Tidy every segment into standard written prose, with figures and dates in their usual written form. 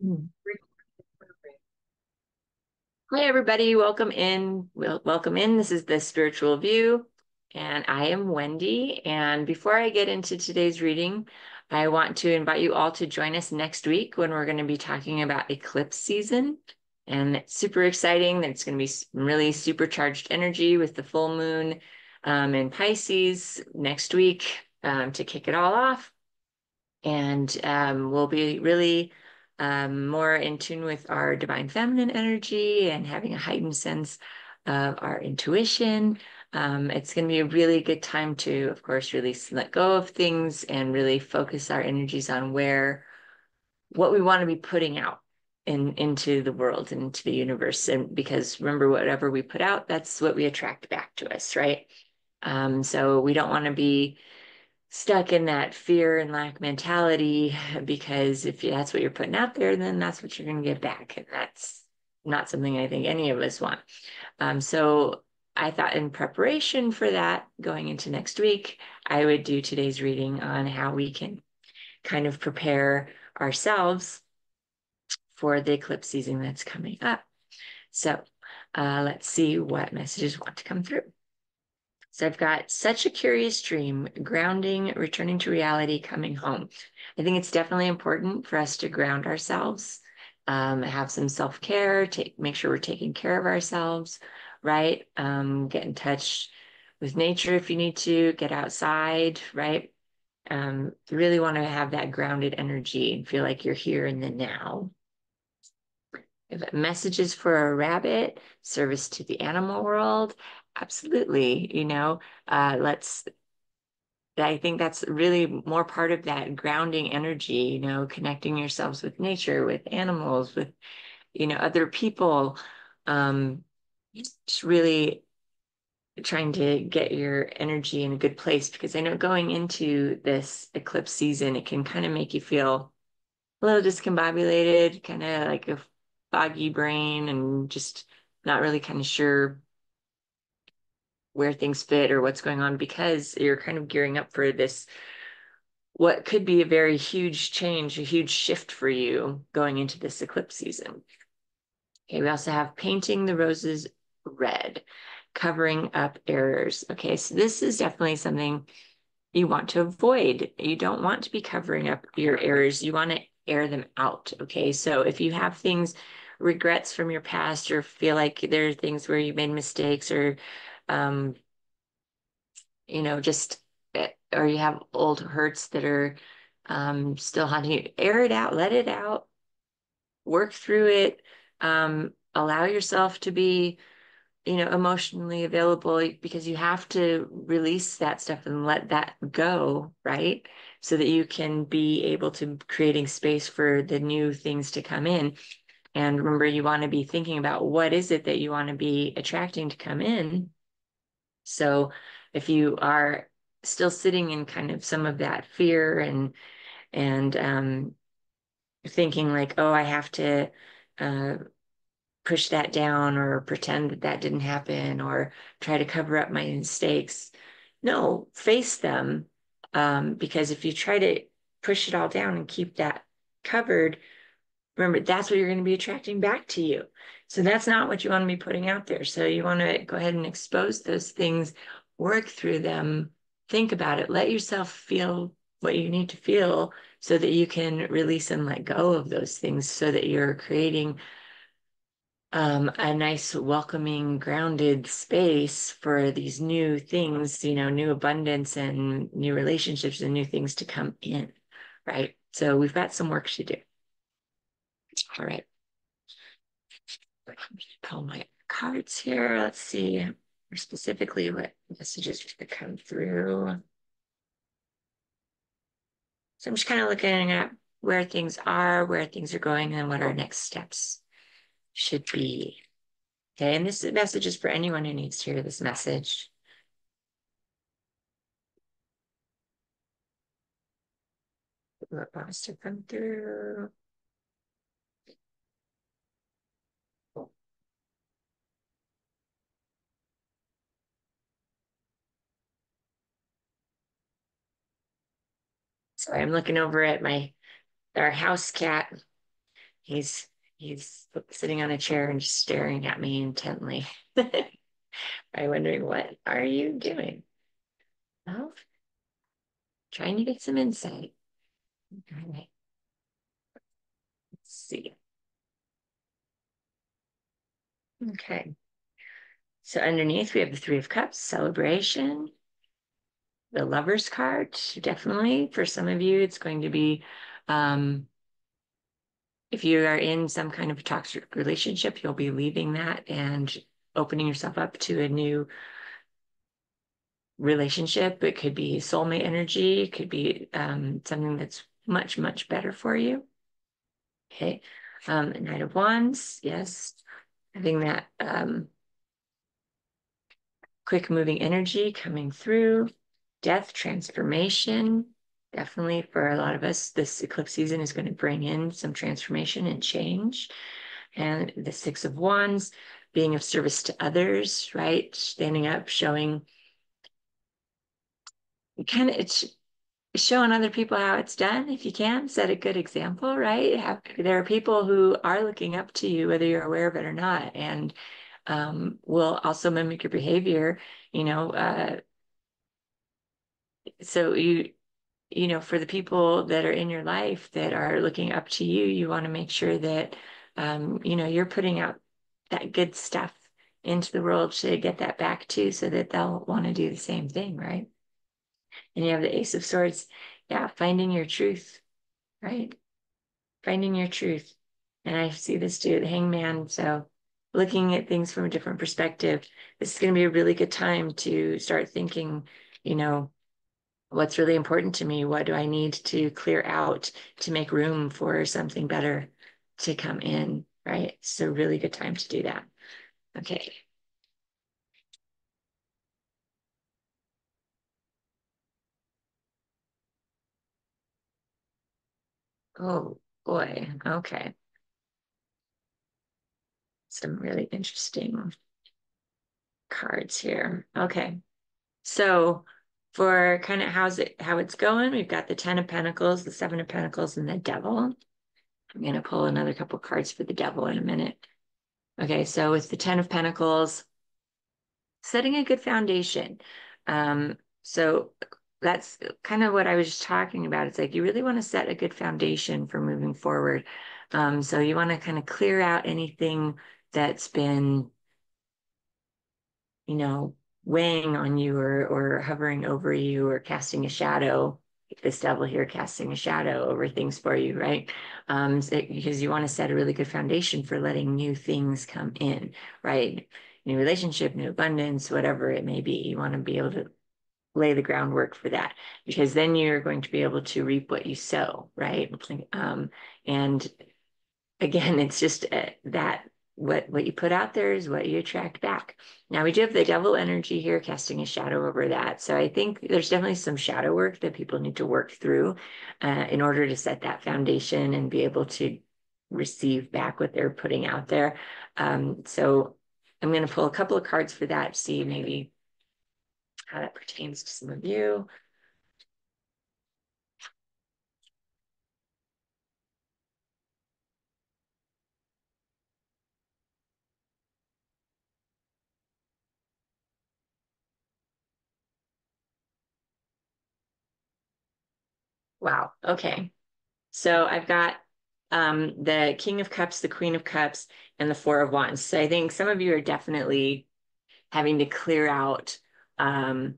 Mm. Hi, everybody. Welcome in. Welcome in. This is the Spiritual View, and I am Wendy. And before I get into today's reading, I want to invite you all to join us next week when we're going to be talking about eclipse season. And it's super exciting. It's going to be really supercharged energy with the full moon in Pisces next week to kick it all off. And we'll be really more in tune with our divine feminine energy and having a heightened sense of our intuition. It's going to be a really good time to, of course, really let go of things and really focus our energies on what we want to be putting out into the world and into the universe. And because remember, whatever we put out, that's what we attract back to us, right? So we don't want to be stuck in that fear and lack mentality because if that's what you're putting out there, then that's what you're going to get back. And that's not something I think any of us want. So I thought in preparation for that, going into next week, I would do today's reading on how we can kind of prepare ourselves for the eclipse season that's coming up. So let's see what messages want to come through. So I've got such a curious dream, grounding, returning to reality, coming home. I think it's definitely important for us to ground ourselves, have some self-care, make sure we're taking care of ourselves, right? Get in touch with nature if you need to, get outside, right? You really want to have that grounded energy and feel like you're here in the now. If messages for a rabbit, service to the animal world, absolutely. Let's, I think that's really more part of that grounding energy, connecting yourselves with nature, with animals, with, other people. Um, just really trying to get your energy in a good place because I know going into this eclipse season, it can kind of make you feel a little discombobulated, kind of like a foggy brain and just not really kind of sure where things fit or what's going on because you're kind of gearing up for this, what could be a very huge change, a huge shift for you going into this eclipse season. Okay, we also have painting the roses red, covering up errors. Okay, so this is definitely something you want to avoid. You don't want to be covering up your errors. You want to air them out. Okay. So if you have things, regrets from your past, or feel like there are things where you made mistakes, or, um, just, or you have old hurts that are still haunting you, air it out, let it out, work through it, allow yourself to be emotionally available because you have to release that stuff and let that go, right? So that you can be able to creating space for the new things to come in. And remember, you want to be thinking about what is it that you want to be attracting to come in. So if you are still sitting in kind of some of that fear and thinking like, oh, I have to uh, push that down or pretend that that didn't happen or try to cover up my mistakes. No, face them. Because if you try to push it all down and keep that covered, remember that's what you're going to be attracting back to you. So that's not what you want to be putting out there. So you want to go ahead and expose those things, work through them, think about it, let yourself feel what you need to feel so that you can release and let go of those things so that you're creating a nice, welcoming, grounded space for these new things, new abundance and new relationships and new things to come in, right? So we've got some work to do. All right. Let me pull my cards here. Let's see specifically what messages to come through. So I'm just kind of looking at where things are, where things are going, and what our next steps should be. Okay, and this message is for anyone who needs to hear this message. What wants to come through? So I'm looking over at our house cat. he's sitting on a chair and just staring at me intently. I'm wondering, what are you doing? Oh, trying to get some insight. All right, let's see. Okay. So underneath we have the Three of Cups, celebration, the Lover's card. Definitely for some of you, it's going to be if you are in some kind of toxic relationship, you'll be leaving that and opening yourself up to a new relationship. It could be soulmate energy, it could be something that's much, much better for you. Okay. Knight of Wands, yes. Having that quick moving energy coming through. Death, transformation. Definitely for a lot of us, this eclipse season is going to bring in some transformation and change. And the Six of Wands, being of service to others, right? Standing up, showing kind of it's showing other people how it's done if you can. Set a good example, right? There are people who are looking up to you, whether you're aware of it or not, and will also mimic your behavior, you know. So for the people that are in your life that are looking up to you, you want to make sure that, you're putting out that good stuff into the world to get that back too, so that they'll want to do the same thing, right? And you have the Ace of Swords. Yeah, finding your truth, right? Finding your truth. And I see this too, the Hangman. So looking at things from a different perspective, this is going to be a really good time to start thinking, you know, what's really important to me? What do I need to clear out to make room for something better to come in, right? It's a really good time to do that. Okay. Oh boy. Okay. Some really interesting cards here. Okay. So for kind of how it's going, we've got the Ten of Pentacles, the Seven of Pentacles, and the Devil. I'm gonna pull another couple cards for the Devil in a minute. Okay, so with the Ten of Pentacles, setting a good foundation. So that's kind of what I was just talking about. It's like you really want to set a good foundation for moving forward. So you want to kind of clear out anything that's been, you know, weighing on you or hovering over you or casting a shadow. This devil here casting a shadow over things for you, right? Because you want to set a really good foundation for letting new things come in, right? New relationship, new abundance, whatever it may be. You want to be able to lay the groundwork for that because then you're going to be able to reap what you sow, right? And again, it's just that what you put out there is what you attract back. Now we do have the devil energy here casting a shadow over that. So I think there's definitely some shadow work that people need to work through in order to set that foundation and be able to receive back what they're putting out there. So I'm going to pull a couple of cards for that, see maybe how that pertains to some of you. Wow. Okay. So I've got the King of Cups, the Queen of Cups, and the Four of Wands. So I think some of you are definitely having to clear out um,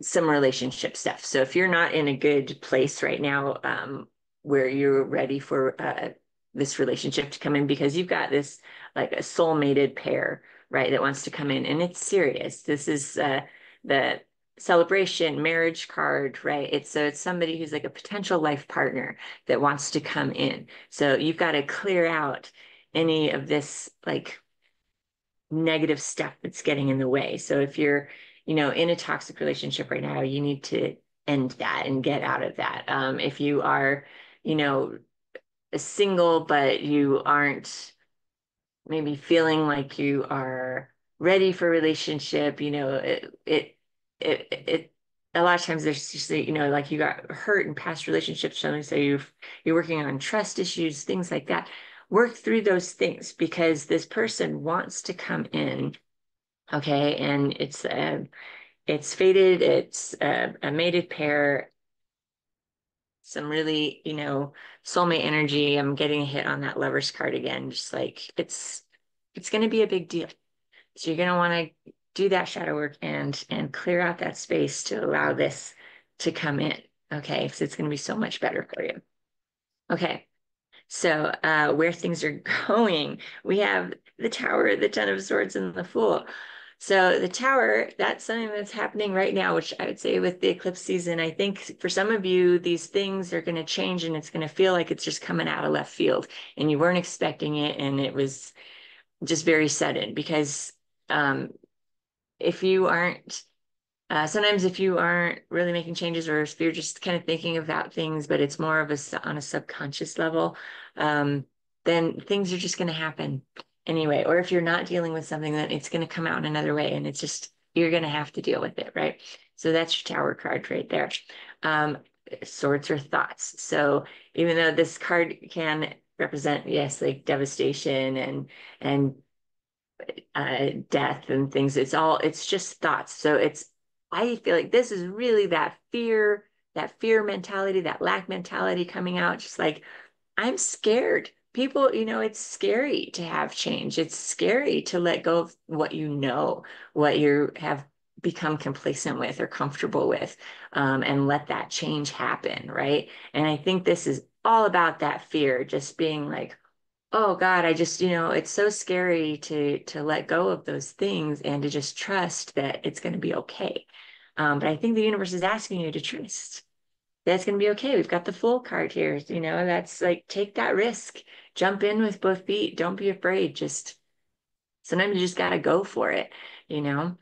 some relationship stuff. So if you're not in a good place right now, where you're ready for this relationship to come in, because you've got this like a soulmated pair, right, that wants to come in, and it's serious. This is the celebration marriage card, right? It's somebody who's like a potential life partner that wants to come in. So you've got to clear out any of this like negative stuff that's getting in the way. So if you're, in a toxic relationship right now, you need to end that and get out of that. If you are, you know, single, but you aren't maybe feeling like you are ready for a relationship, a lot of times there's just, like you got hurt in past relationships, so you're working on trust issues, things like that. Work through those things because this person wants to come in, okay? And it's fated, it's a mated pair, some really, soulmate energy. I'm getting a hit on that lover's card again, just like it's going to be a big deal. So you're going to want to do that shadow work and clear out that space to allow this to come in. Okay, so it's going to be so much better for you. Okay, so where things are going, we have the Tower, the Ten of Swords, and the Fool. So the Tower, that's something that's happening right now, which I would say with the eclipse season, I think for some of you, these things are going to change and it's going to feel like it's just coming out of left field and you weren't expecting it and it was just very sudden because um, if you aren't sometimes if you aren't really making changes or if you're just kind of thinking about things, but it's more of on a subconscious level, um, then things are just going to happen anyway. Or if you're not dealing with something, then it's going to come out in another way and it's just, you're going to have to deal with it, right? So that's your Tower card right there. Um, Swords are thoughts. So even though this card can represent, yes, like devastation and death and things. It's just thoughts. So I feel like this is really that fear mentality, that lack mentality coming out. Just like, I'm scared. People, it's scary to have change. It's scary to let go of what what you have become complacent with or comfortable with, and let that change happen, right? And I think this is all about that fear, just being like, oh God, I just, it's so scary to let go of those things and to just trust that it's going to be okay. But I think the universe is asking you to trust that it's going to be okay. We've got the Fool card here, that's like take that risk, jump in with both feet. Don't be afraid. Just sometimes you just got to go for it, you know?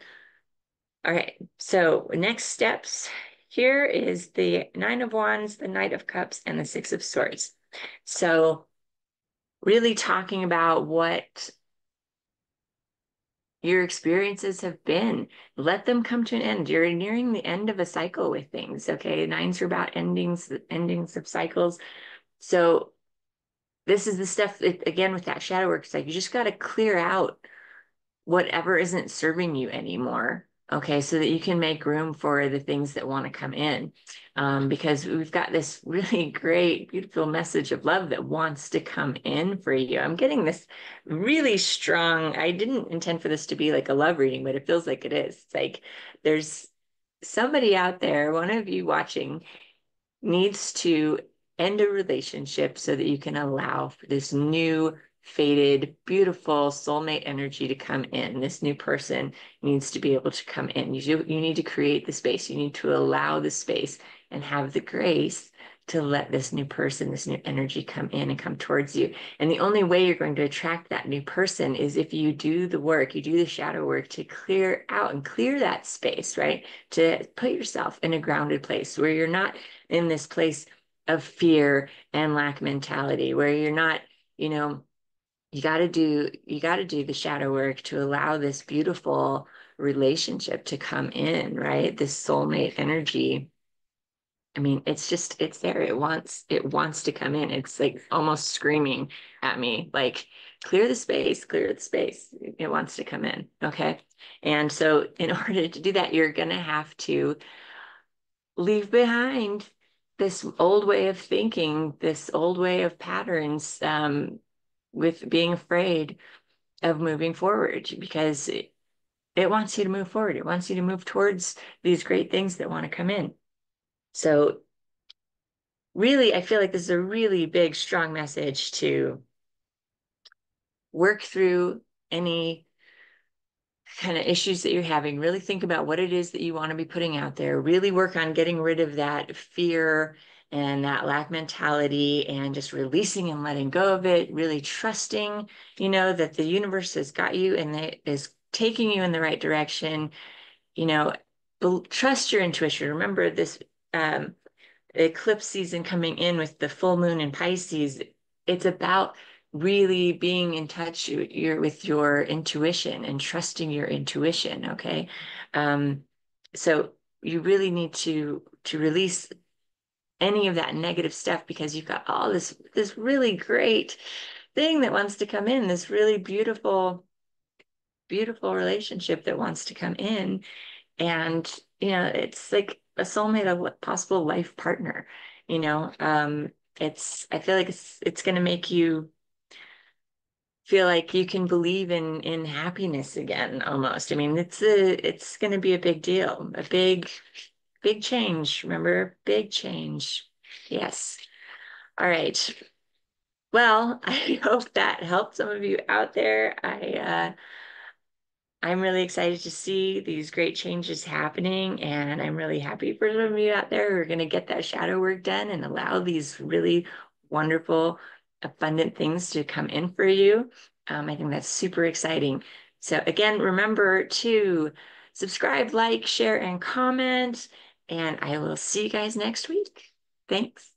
All right. So next steps here is the Nine of Wands, the Knight of Cups, and the Six of Swords. So really talking about what your experiences have been. Let them come to an end. You're nearing the end of a cycle with things. Okay. Nines are about endings of cycles. So this is the stuff that, again, with that shadow work, it's like you just got to clear out whatever isn't serving you anymore. Okay, so that you can make room for the things that want to come in. Because we've got this really great, beautiful message of love that wants to come in for you. I'm getting this really strong. I didn't intend for this to be like a love reading, but it feels like it is. It's like there's somebody out there, one of you watching, needs to end a relationship so that you can allow for this new, faded, beautiful soulmate energy to come in. This new person needs to be able to come in. You need to create the space. You need to allow the space and have the grace to let this new person, this new energy come in and come towards you. And the only way you're going to attract that new person is if you do the work, you do the shadow work to clear out and clear that space, right? To put yourself in a grounded place where you're not in this place of fear and lack mentality where you're not, you know, you got to do the shadow work to allow this beautiful relationship to come in, right? This soulmate energy. I mean, it's there. It wants to come in. It's like almost screaming at me, like, clear the space, clear the space. It wants to come in. Okay. And so in order to do that, you're gonna have to leave behind this old way of thinking, this old way of patterns, with being afraid of moving forward because it wants you to move forward. It wants you to move towards these great things that want to come in. So, really, I feel like this is a really big, strong message to work through any kind of issues that you're having. Really think about what it is that you want to be putting out there. Really work on getting rid of that fear and that lack mentality and just releasing and letting go of it. Really trusting, that the universe has got you and it is taking you in the right direction. You know, trust your intuition. Remember this eclipse season coming in with the full moon in Pisces. It's about really being in touch with your intuition and trusting your intuition. Okay. So you really need to release any of that negative stuff because you've got all this really great thing that wants to come in, this really beautiful relationship that wants to come in. And, it's like a soulmate, a possible life partner, you know. I feel like it's going to make you feel like you can believe in happiness again almost. I mean, it's going to be a big deal, a big change. Remember, big change. Yes. All right. Well, I hope that helped some of you out there. I'm really excited to see these great changes happening, and I'm really happy for some of you out there who are going to get that shadow work done and allow these really wonderful, abundant things to come in for you. I think that's super exciting. So again, remember to subscribe, like, share, and comment, and I will see you guys next week. Thanks.